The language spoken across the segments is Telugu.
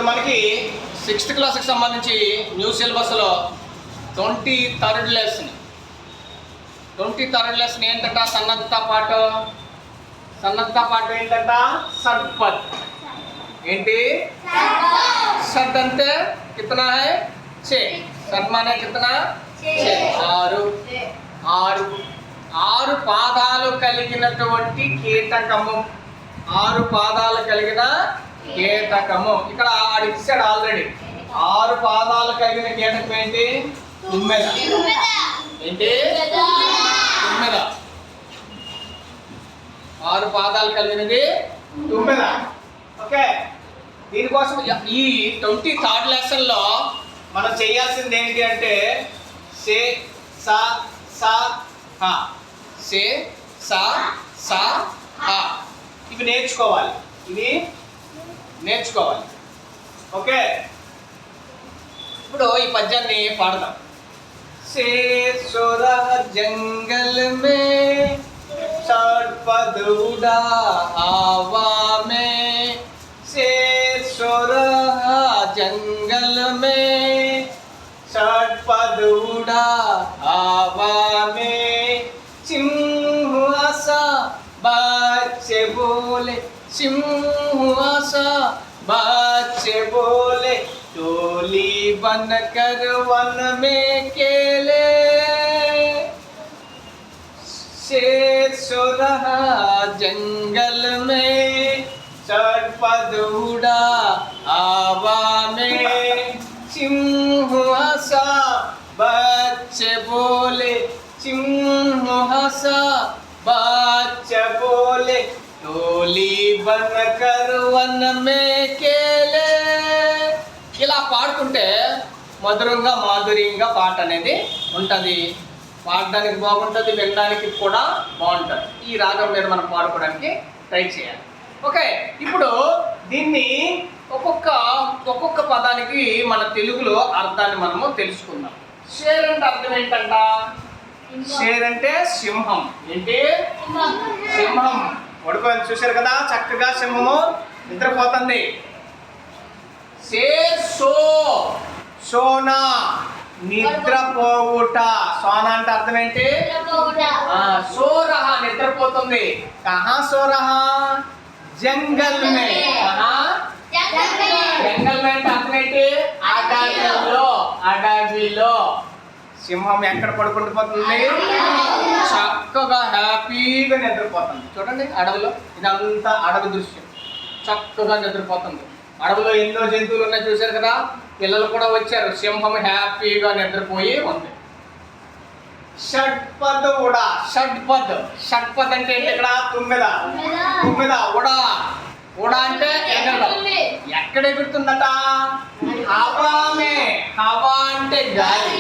మనకి 6th క్లాస్కి సంబంధించి న్యూ సిలబస్లో 23rd లెసన్ 23rd లెసన్ ఏంటంట? సన్నద్ధత పాఠ ఏంటంట? షడ్పద్. ఏంటి? షడ్ అంటే కిतना है? 6. షడ్ మానే కిतना? 6. 6 పాదాలు కలిగినటువంటి కీటకము. 6 పాదాలు కలిగిన కీటకము. ఇక్కడ ఇచ్చాడు ఆల్రెడీ. 6 పాదాలు కలిగిన కీటకం ఏంటి? తుమ్మెద. ఏంటి? తుమ్మెద. 6 పాదాలు కలిగినది తుమ్మెద. ఓకే, దీనికోసం ఈ 23rd లెసన్లో మనం చేయాల్సింది ఏంటి అంటే సే సా సా హా, సే సా సా హా, ఇవి నేర్చుకోవాలి. ఓకే, ఇప్పుడు ఈ పద్యాన్ని పాడదాం. शेर सोरा जंगल में षडपद उड़ा हवा में. शेर सोरा जंगल में षडपद उड़ा हवा में. सिंह आसा बच्चे बोले, सिंह आसा बच्चे बोले, टोली बनकर वन में केले. शेर सो रहा जंगल में षडपद उड़ा हवा में. सिंह हंसा बच्चे बोले, सिंह हंसा बच्चे बोले, टोली बनकर वन में केले. ఇలా పాడుకుంటే మధురంగా మాధుర్యంగా పాట అనేది ఉంటుంది. పాడడానికి బాగుంటుంది, వినడానికి కూడా బాగుంటుంది. ఈ రాగం మీద మనం పాడుకోవడానికి ట్రై చేయాలి. ఓకే, ఇప్పుడు దీన్ని ఒక్కొక్క పదానికి మన తెలుగులో అర్థాన్ని మనము తెలుసుకుందాం. షేర్ అంటే అర్థం ఏంటంట? షేర్ అంటే సింహం. ఏంటి? సింహం. పడుకోని చూశారు కదా, చక్కగా సింహము నిద్రపోతుంది. షేర్ సో, సోనా నిద్రపోవుట. సోనా అంటే అర్థం ఏంటి? సో రహా నిద్రపోతుంది. కహా సో రహా? జంగల్ మే. కహా? జంగల్ మే అంటే అర్థం ఏంటి? అడవిలో. సింహం ఎక్కడ పడుకుంటుపోతుంది? చక్కగా హ్యాపీగా నిద్రపోతుంది. చూడండి అడవిలో, ఇదంతా అడవి దృశ్యం. చక్కగా నిద్రపోతుంది. అడవిలో ఎన్నో జంతువులు ఉన్నాయి చూశారు కదా, పిల్లలు కూడా వచ్చారు. సింహం హ్యాపీగా నిద్రపోయి ఉంది. షడ్పద్ ఉడా. షడ్పద్ అంటే ఏంటి? ఇక్కడ తుమ్మెద. ఉడా అంటే ఎగరడం. ఎక్కడ ఎగురుతుందట? హవామే. హవా అంటే గాలి,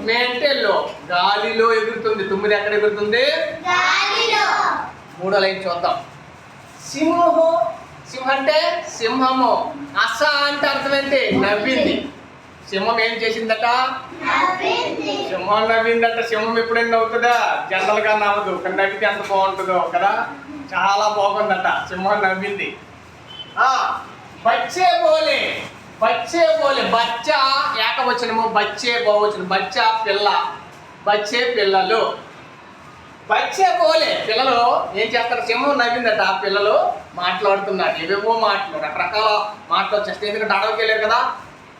మే అంటే లో, గాలిలో ఎగురుతుంది. తుమ్మెద ఎక్కడ ఎగురుతుంది? మూడో లైన్ చూద్దాం. సింహం అంటే సింహము. అస అంటే అర్థం ఏంటి? నవ్వింది. సింహం ఏం చేసిందట? సింహం నవ్విందట. సింహం ఎప్పుడైనా నవ్వుతుందా? జనరల్గా నవ్వదు, కానీ నవ్వితే ఎంత బాగుంటుందో కదా. చాలా బాగుందట, సింహం నవ్వింది. బచ్చే బోలే. బచ్చా ఏకవచనము, బచ్చే బహువచనం. బచ్చా పిల్ల, బచ్చే పిల్లలు. బచ్చే బోలే పిల్లలు ఏం చేస్తారు? సింహం నవ్విందట, పిల్లలు మాట్లాడుతున్నారు. ఏవేవో మాటలు, రకరకాల మాటలు వచ్చేస్తాయి. ఎందుకంటే అడవికి వెళ్ళారు కదా,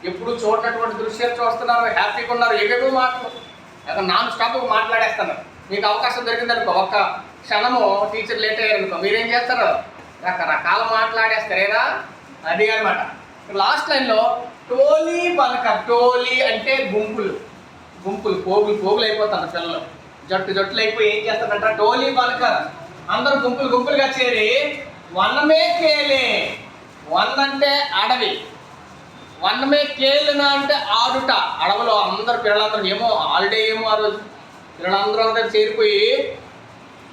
ఎప్పుడు చూడనటువంటి దృశ్యాలు చూస్తున్నారు, హ్యాపీగా ఉన్నారు. ఏవేవో మాటలు నాన్ స్టాప్ మాట్లాడేస్తున్నారు. మీకు అవకాశం దొరికిందనుకో, ఒక్క క్షణము టీచర్ లేట్ అయ్యారనుకో, మీరేం చేస్తారు? రకరకాల మాట్లాడేస్తారేరా, అది అనమాట. లాస్ట్ లైన్లో టోలీ బనక. టోలీ అంటే గుంపులు, పోగులు అయిపోతారు పిల్లలు. జట్లు అయిపోయి ఏం చేస్తారంట? టోలీ బనకర్. అందరూ గుంపులుగా చేరి వనమే కేలే. వన్ అంటే అడవి, వనమే కేలిన అంటే ఆడుట. అడవిలో అందరు పిల్లలందరూ ఏమో హాలిడే ఏమో ఆ రోజు, పిల్లలందరూ చేరిపోయి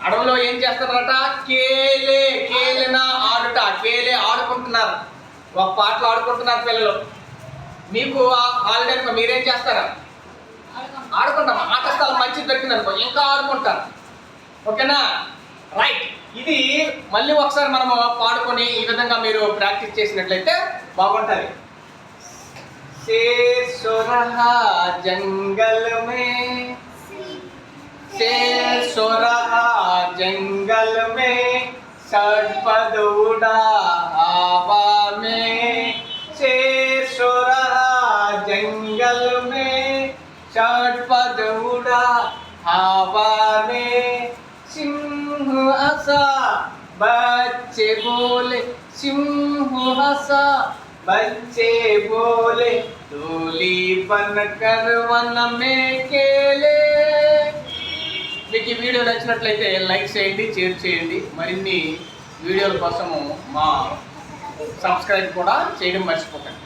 అడవిలో ఏం చేస్తారట? కేలిన ఆడుట. ఆడుకుంటున్నారు, ఒక పాటలు ఆడుకుంటున్నారు పిల్లలు. మీకు హాలిడే అనుకో, మీరేం చేస్తారా? ఆడుకుంటాం. ఆట స్థలం మంచిది దొరికింది అనుకో, ఇంకా ఆడుకుంటారు. ఓకేనా? రైట్. ఇది మళ్ళీ ఒకసారి మనము పాడుకొని ఈ విధంగా మీరు ప్రాక్టీస్ చేసినట్లయితే బాగుంటుంది. शेर सो रहा जंगल में, शेर सो रहा जंगल में, सड़पद उड़ा हवा में, शेर सो रहा जंगल में, सड़पद उड़ा हवा में, सिंह हंसा बच्चे बोले, सिंह हंसा बच्चे बोले, डोली बनकर वन में खेले. మీకు ఈ వీడియో నచ్చినట్లయితే లైక్ చేయండి, షేర్ చేయండి. మరిన్ని వీడియోల కోసము మా సబ్స్క్రైబ్ కూడా చేయడం మర్చిపోకండి.